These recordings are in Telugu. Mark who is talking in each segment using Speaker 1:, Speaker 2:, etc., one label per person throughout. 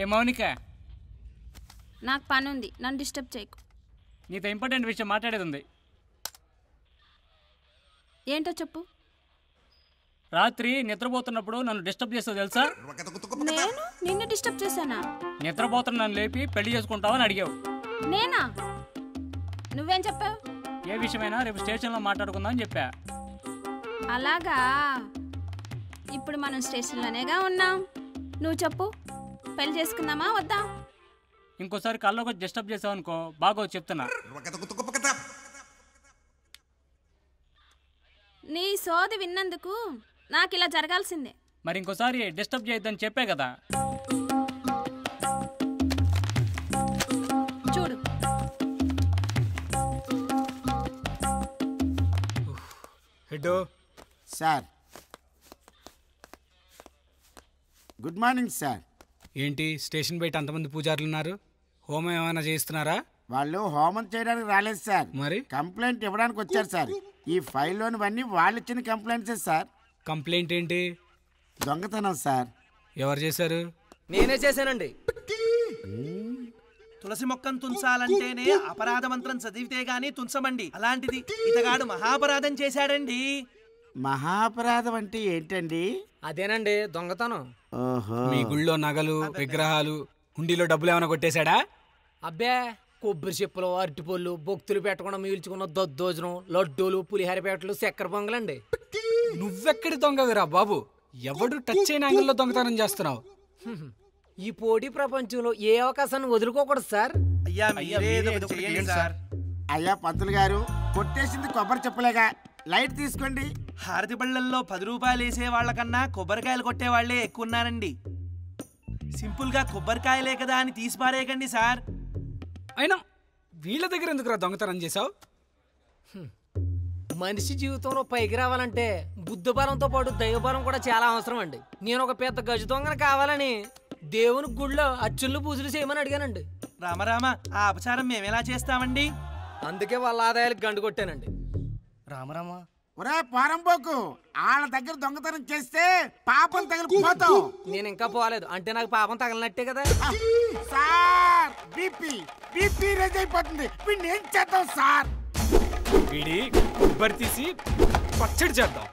Speaker 1: ఏ మౌనిక,
Speaker 2: నాకు పని ఉంది, నన్ను డిస్టర్బ్ చేయకు.
Speaker 1: నీతో ఇంపార్టెంట్ విషయం మాట్లాడేది ఉంది.
Speaker 2: ఏంటో చెప్పు.
Speaker 1: రాత్రి నిద్రపోతున్నప్పుడు నన్ను డిస్టర్బ్ చేస్తావు తెలుసా?
Speaker 2: నేను నిన్ను డిస్టర్బ్ చేశానా?
Speaker 1: నిద్రపోతున్న నన్ను లేపి పెళ్లి చేసుకుంటావని అడిగావు.
Speaker 2: నేనా? నువ్వేం చెప్పావు?
Speaker 1: ఏ విషయమైనా రేపు స్టేషన్లో మాట్లాడుకుందాం అని చెప్పా.
Speaker 2: అలాగా, ఇప్పుడు మనం స్టేషన్లోనేగా ఉన్నాం. నువ్వు చెప్పు, పెళ్లి చేసుకుందామా వద్దా?
Speaker 1: ఇంకోసారి కళ్ళలోకి వచ్చి డిస్టర్బ్ చేసావు అనుకో, బాగో చెప్తున్నా.
Speaker 2: నీ సోది విన్నందుకు నాకు ఇలా జరగాల్సిందే.
Speaker 1: మరి ఇంకోసారి డిస్టర్బ్ చేయొద్దని చెప్పే కదా.
Speaker 2: చూడు,
Speaker 3: హెడ్డో
Speaker 4: సార్. Good morning sir.
Speaker 3: ఏంటి స్టేషన్ బయట అంతమంది పూజారులు ఉన్నారు? హోమం ఏమైనా చేస్తున్నారా?
Speaker 4: వాళ్ళు హోమం చేయడానికి రాలేదు సార్,
Speaker 3: మరి
Speaker 4: కంప్లైంట్ ఇవ్వడానికి వచ్చారు సార్. ఈ ఫైల్లోనివన్నీ వాళ్ళు ఇచ్చిన కంప్లైంట్సే సార్.
Speaker 3: కంప్లైంట్ ఏంటి?
Speaker 4: దొంగతనం సార్.
Speaker 3: ఎవరు చేశారు?
Speaker 5: నేనే చేశానండి. తులసి మొక్కను తుంచాలంటేనే అపరాధ మంత్రం చదివితే గానీ తుంచమండి. అలాంటిది ఇతగాడు మహాపరాధం చేశాడండి.
Speaker 4: మహాపరాధం అంటే ఏంటండి?
Speaker 5: అదేనండి దొంగతనం.
Speaker 4: ఓహో,
Speaker 3: మీ గుళ్ళో నగలు, విగ్రహాలు, హుండీలో డబ్బులు ఏమైనా కొట్టేశాడా?
Speaker 5: అబ్బే, కొబ్బరి చెప్పులు, అరటిపళ్ళు, భక్తులు పెట్టకుండా మిగిల్చుకున్న దద్దోజనం, లడ్డూలు, పులిహార పేటలు, చక్కెర పొంగలండి.
Speaker 3: నువ్వెక్కడి దొంగవిరా బాబు? ఎవడు టచ్ అయిన యాంగిల్లో దొంగతనం చేస్తున్నావు?
Speaker 5: ఈ పోటీ ప్రపంచంలో ఏ అవకాశాన్ని వదులుకోకూడదు సార్.
Speaker 4: అయ్యా పంతులు గారు, కొట్టేసింది కొబ్బరి చెప్పులేగా, లైట్ తీసుకోండి.
Speaker 5: హారతి బళ్ళల్లో 10 రూపాయలు వేసే వాళ్ళకన్నా కొబ్బరికాయలు కొట్టే వాళ్లే ఎక్కువ ఉన్నారండి. సింపుల్ గా కొబ్బరికాయలే కదా అని తీసి పారేయకండి సార్.
Speaker 3: అయినా వీళ్ళ దగ్గర ఎందుకురా దొంగతనం చేసావు?
Speaker 5: మనిషి జీవితంలో పైకి రావాలంటే బుద్ధి బలంతో పాటు దైవబలం కూడా చాలా అవసరం అండి. నేను ఒక పెద్ద గజ దొంగను కావాలని దేవుని గుళ్ళో అచ్చుళ్ళు పూజలు చేయమని అడిగానండి. రామరామ, ఆ అపచారం మేమెలా చేస్తామండి? అందుకే వాళ్ళ ఆదాయాలకు గండు కొట్టానండి. రామరామ,
Speaker 4: ఒరే పారంపోకు, వాళ్ళ దగ్గర దొంగతనం చేస్తే పాపం తగిలిపోతావు.
Speaker 5: నేను ఇంకా పోలేదు అంటే నాకు పాపం తగలనట్టే కదా
Speaker 4: సార్. బీపీ రేజ్ అయిపోతుంది. వీడిని ఏం చేద్దాం సార్?
Speaker 3: వీడి కొబ్బరి తీసి పచ్చడి చేద్దాం.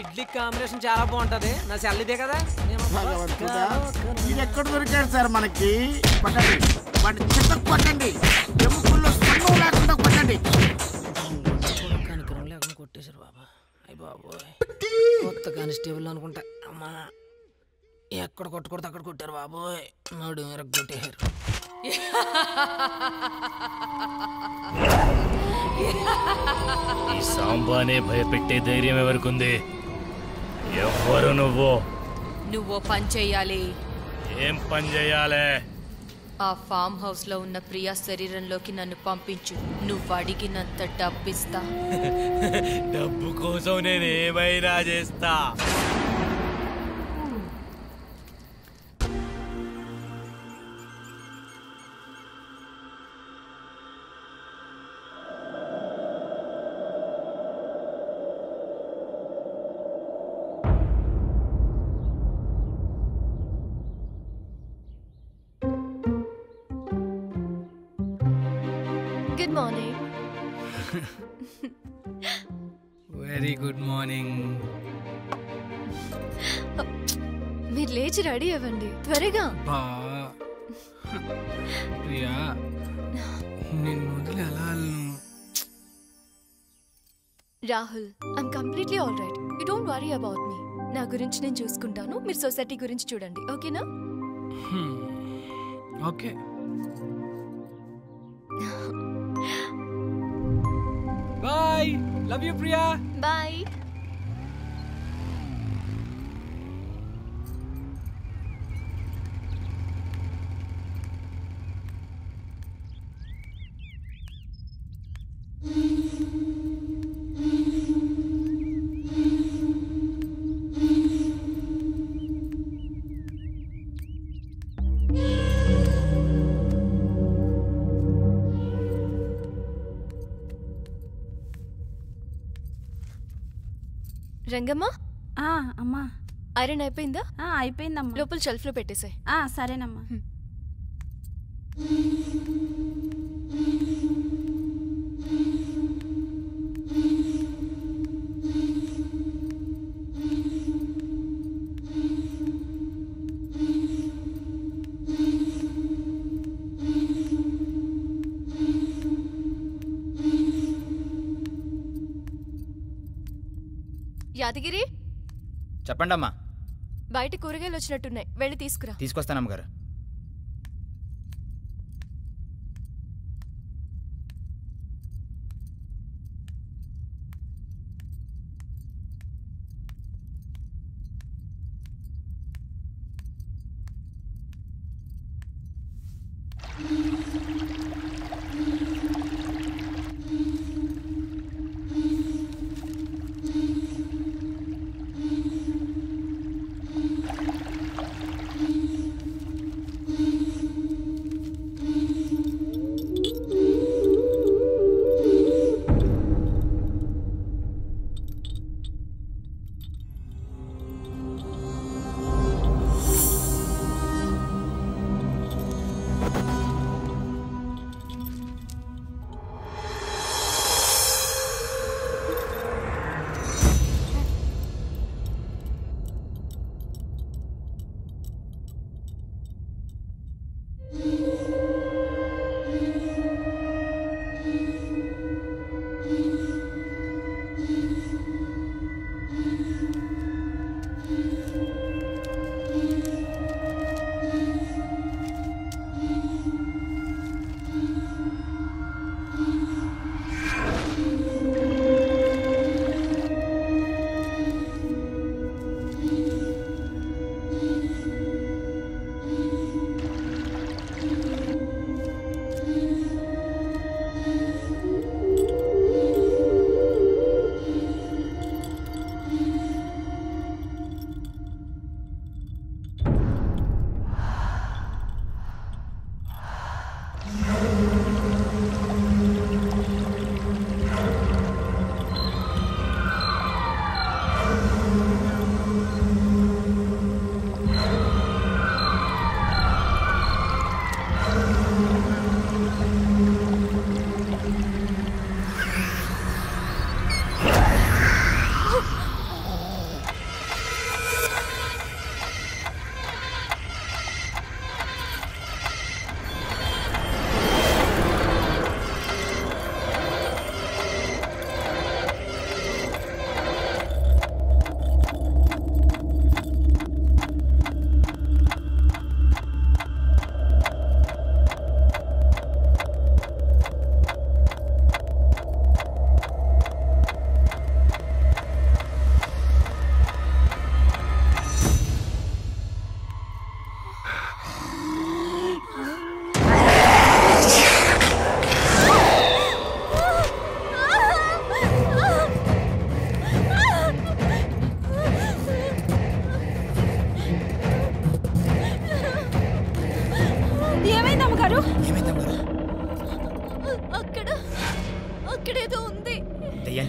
Speaker 5: ఇడ్లీ కాంబినేషన్ చాలా బాగుంటది. నా చల్లిదే కదా.
Speaker 4: ఇది ఎక్కడ దొరికాడు సార్ మనకి? కొట్టండి, వాడి చిత్త కొట్టండి, ఎముకల్లో సన్నం లేకుండా కొట్టండి.
Speaker 5: కనికరం లేకుండా కొట్టేశారు బాబా. అయ్య బాబోయ్, కొత్త కానిస్టేబుల్ అనుకుంటా. అమ్మా, ఎక్కడ కొట్టకూడదు అక్కడ కొట్టారు బాబోయ్. నాడు ఎరగొట్టేశారు.
Speaker 6: ఈ సాంబానే భయపెట్టే ధైర్యం ఎవరికుంది? ఎవ్వరు నువ్వు?
Speaker 7: నువ్వు పని చెయ్యాలి.
Speaker 6: ఏం పని చేయాలి?
Speaker 7: ఆ ఫామ్ హౌస్ లో ఉన్న ప్రియా శరీరంలోకి నన్ను పంపించు. నువ్వు అడిగినంత డబ్బిస్తా.
Speaker 6: డబ్బు కోసం నేను ఏమైనా చేస్తా.
Speaker 7: Good morning.
Speaker 3: Very good morning.
Speaker 7: మీరు లేచి రెడీ అవ్వండి త్వరగా.
Speaker 3: ప్రియా, నిన్ను వదిలి ఎలా?
Speaker 7: Rahul, I'm completely all right. You don't worry about me. నా గురించి నేను చూసుకుంటాను, మీరు సొసైటీ గురించి చూడండి. ఓకేనా?
Speaker 3: Okay. Bye. Love you Priya.
Speaker 7: Bye. Rangamma,
Speaker 2: అమ్మా
Speaker 7: ఐరన్ అయిపోయిందా?
Speaker 2: అయిపోయిందమ్మా.
Speaker 7: లోపల షెల్ఫ్ లో పెట్టేసాయి.
Speaker 2: సరేనమ్మా.
Speaker 7: యాదగిరి,
Speaker 8: చెప్పండి అమ్మా.
Speaker 7: బయట కూరగాయలు వచ్చినట్టున్నాయి, వెళ్ళి తీసుకురా.
Speaker 8: తీసుకొస్తానమ్మగారు.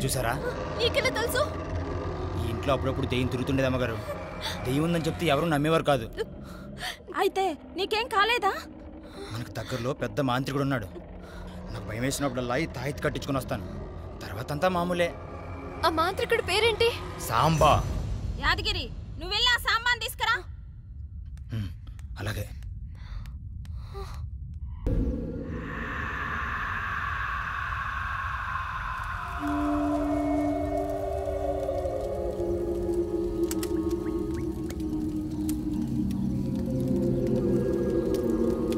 Speaker 9: చూసారా?
Speaker 7: నీకెలా తెలుసు?
Speaker 9: ఈ ఇంట్లో అప్పుడప్పుడు దెయ్యం తిరుగుతుండేది అమ్మగారు. దెయ్యం ఉందని చెప్తే ఎవరు నమ్మేవారు కాదు.
Speaker 2: అయితే నీకేం కాలేదా?
Speaker 9: మనకు దగ్గరలో పెద్ద మాంత్రికుడు ఉన్నాడు. నాకు భయం వేసినప్పుడల్లా ఈ తాయిత్ కట్టించుకుని వస్తాను. తర్వాత అంతా మామూలే.
Speaker 7: ఆ మాంత్రికుడి పేరేంటి?
Speaker 9: సాంబా.
Speaker 2: యాదగిరి, నువ్వు వెళ్ళి ఆ సాంబాన్ తీసుకురా.
Speaker 9: అలాగే.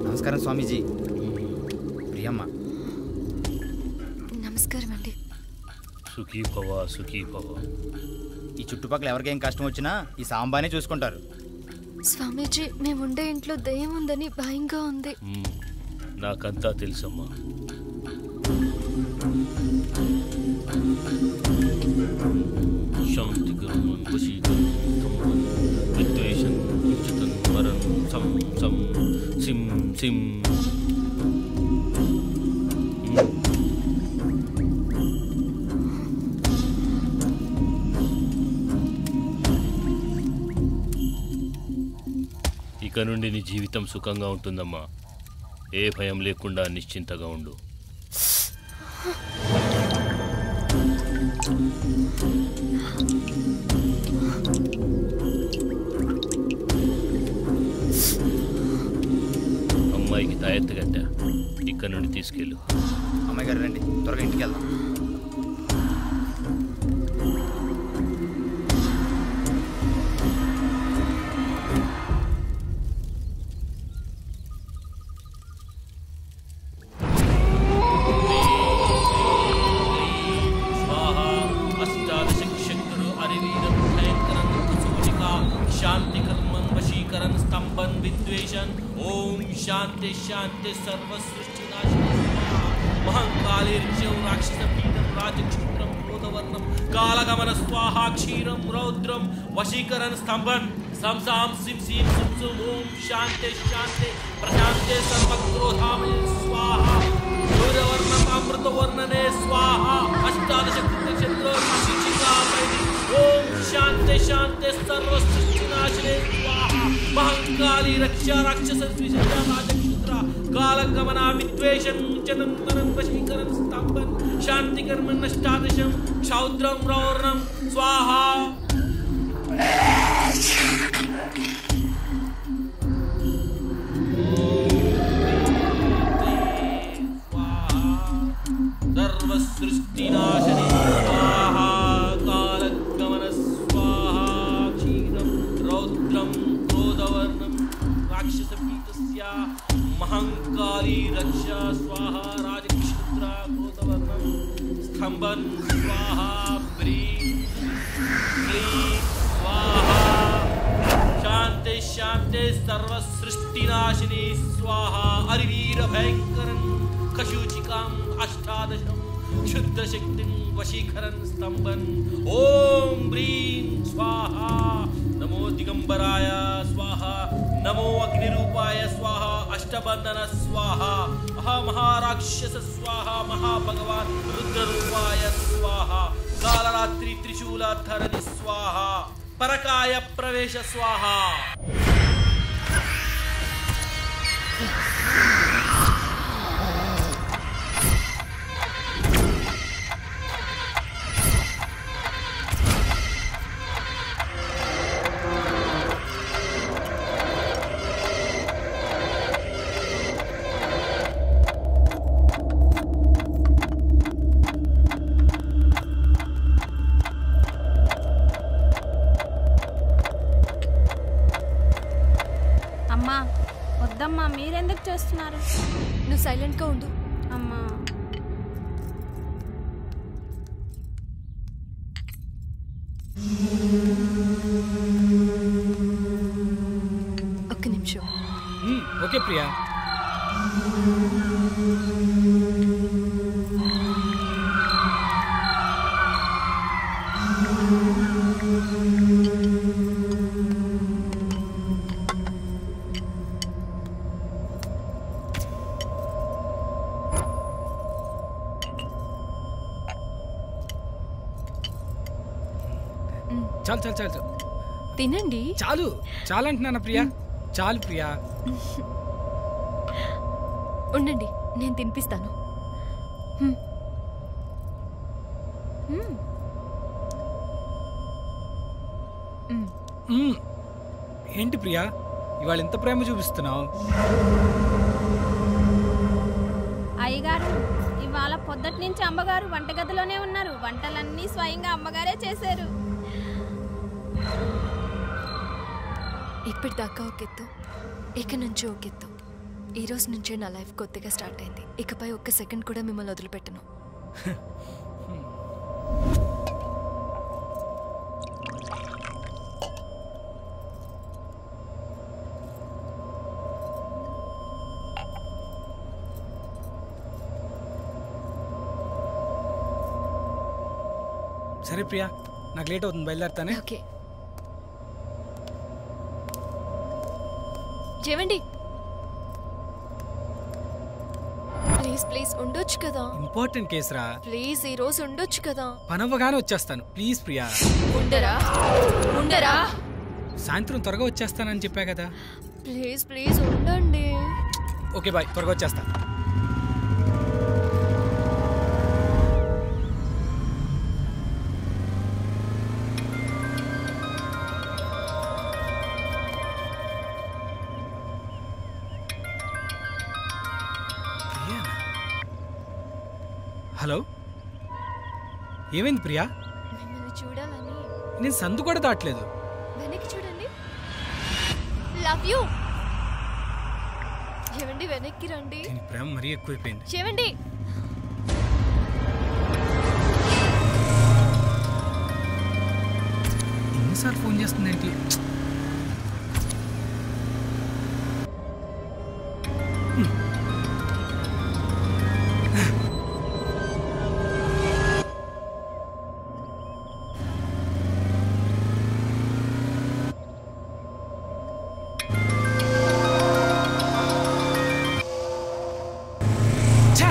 Speaker 9: నమస్కారం స్వామీజీ. ప్రియమ్మ.
Speaker 7: నమస్కారం అండి.
Speaker 6: సుఖీ భవ, సుఖీ భవ.
Speaker 9: ఈ చుట్టుపక్కల ఎవరికేం కష్టం వచ్చినా ఈ సాంబానే చూసుకుంటారు.
Speaker 7: స్వామీజీ, మేము ఉండే ఇంట్లో దయ్యం ఉందని భయంగా ఉంది.
Speaker 6: నాకంతా తెలుసమ్మా. శాంతికరం, వశీకరం, విద్వేషం, ఉచితం, వరం, సం సం సిం సిం. ఇక నుండి నీ జీవితం సుఖంగా ఉంటుందమ్మా. ఏ భయం లేకుండా నిశ్చింతగా ఉండు. అమ్మాయికి తాయెత్తు గట్ట ఇక్కడ నుండి తీసుకెళ్ళు.
Speaker 9: అమ్మాయి గారు రండి, త్వరగా ఇంటికి వెళ్దాం.
Speaker 6: शांति कर्मन वशीकरण स्तंभन विद्वेषण ओम शांति शांति सर्व सृष्टि नाशिनी महाकाली ऋषौ राक्षस पीडम राजक्षुत्रम क्रोधवर्णम कालगमन स्वाहा क्षीरम रौद्रम वशीकरण स्तंभन सम साम सिम सीम सुम सुम ओम शांति शांति प्रशांति सर्व क्रोधामय स्वाहा सूर्यवर्णम अमृतवर्णने स्वाहा अष्टादश कृतक्षेत्र शिचिकामयि ओम शांति शांति सर्व सृष्टि नाशिने स्वाहा महाकाली रक्षा राक्षस द्विजया राजक्षुत्रा कालगमना विद्वेषं चनंदनं वशीकरण स्तंभन शांति कर्म नष्टादशं क्षौद्रं रौर्णं स्वाहा सर्व सृष्टि नाशिने स्वाहा कालगमन स्वाहा क्षीरं रौद्रं क्रोधवर्णं राक्षसपीतस्य महंकाली रक्षा स्वाहा राजक्षुत्रा क्रोधवर्णं स्तंभन स्वाहा ब्रीं क्लीं स्वाहा शांति शांति सर्व सृष्टि नाशिनी स्वाहा हरिवीर भयंकरं कशुचिकां अष्टादशं क्षुद्र शक्तिं वशीकरण स्तंभन ओम ब्रीं स्वाहा नमो दिगंबराय स्वाहा नमो अग्निरूपाय स्वाहा अष्टबंधन स्वाहा महाराक्षस स्वाहा महाभगवान रुद्ररूपाय स्वाहा कालरात्रि त्रिशूलधरनि स्वाहा परकाय प्रवेश स्वाहा
Speaker 2: అమ్మా వద్దమ్మా, మీరెందుకు చేస్తున్నారు?
Speaker 7: నువ్వు సైలెంట్గా ఉండు.
Speaker 2: అమ్మా
Speaker 7: ఒక్క నిమిషం.
Speaker 3: ఓకే ప్రియా. చాలు చాలు చాలు
Speaker 7: తినండి.
Speaker 3: చాలు చాలు అంటున్నాను ప్రియా. చాలు ప్రియా.
Speaker 7: ఉండండి, నేను తినిపిస్తాను.
Speaker 3: ఏంటి ప్రియా ఇవాళ ఎంత ప్రేమ చూపిస్తున్నావు?
Speaker 2: అయ్యగారు ఇవాళ పొద్దుటి నుంచి అమ్మగారు వంటగదిలోనే ఉన్నారు. వంటలన్నీ స్వయంగా అమ్మగారే చేశారు.
Speaker 7: ఇప్పటిదాకా ఒక ఎత్తు, ఇక నుంచి ఒక ఎత్తు. ఈ రోజు నుంచే నా లైఫ్ కొత్తగా స్టార్ట్ అయింది. ఇకపై ఒక్క సెకండ్ కూడా మిమ్మల్ని వదిలిపెట్టను.
Speaker 3: సరే ప్రియా, నాకు లేట్ అవుతుంది, బయలుదేరుతానే.
Speaker 7: ఓకే. చేయండి ప్లీజ్. ప్లీజ్ ఉండొచ్చు కదా.
Speaker 3: ఇంపార్టెంట్ కేసు రా.
Speaker 7: ప్లీజ్ ఈ రోజు ఉండొచ్చు కదా.
Speaker 3: పనవ్వగానే వచ్చేస్తాను ప్లీజ్ ప్రియా.
Speaker 7: ఉండరా ఉండరా.
Speaker 3: సాయంత్రం త్వరగా వచ్చేస్తానని చెప్పా కదా.
Speaker 7: ప్లీజ్ ప్లీజ్ ఉండండి.
Speaker 3: ఓకే బాయ్, త్వరగా వచ్చేస్తా. హలో, ఏమైంది ప్రియా?
Speaker 7: మిమ్మల్ని చూడాలని.
Speaker 3: నేను సందు కూడా దాటలేదు.
Speaker 7: వెనక్కి చూడండి. Love you. ఏమండి వెనక్కి రండి.
Speaker 3: దీని ప్రేమ మరీ ఎక్కువైపోయింది.
Speaker 7: ఏమండి
Speaker 3: ఎన్నిసార్లు ఫోన్ చేస్తుందేంటి? ఛా!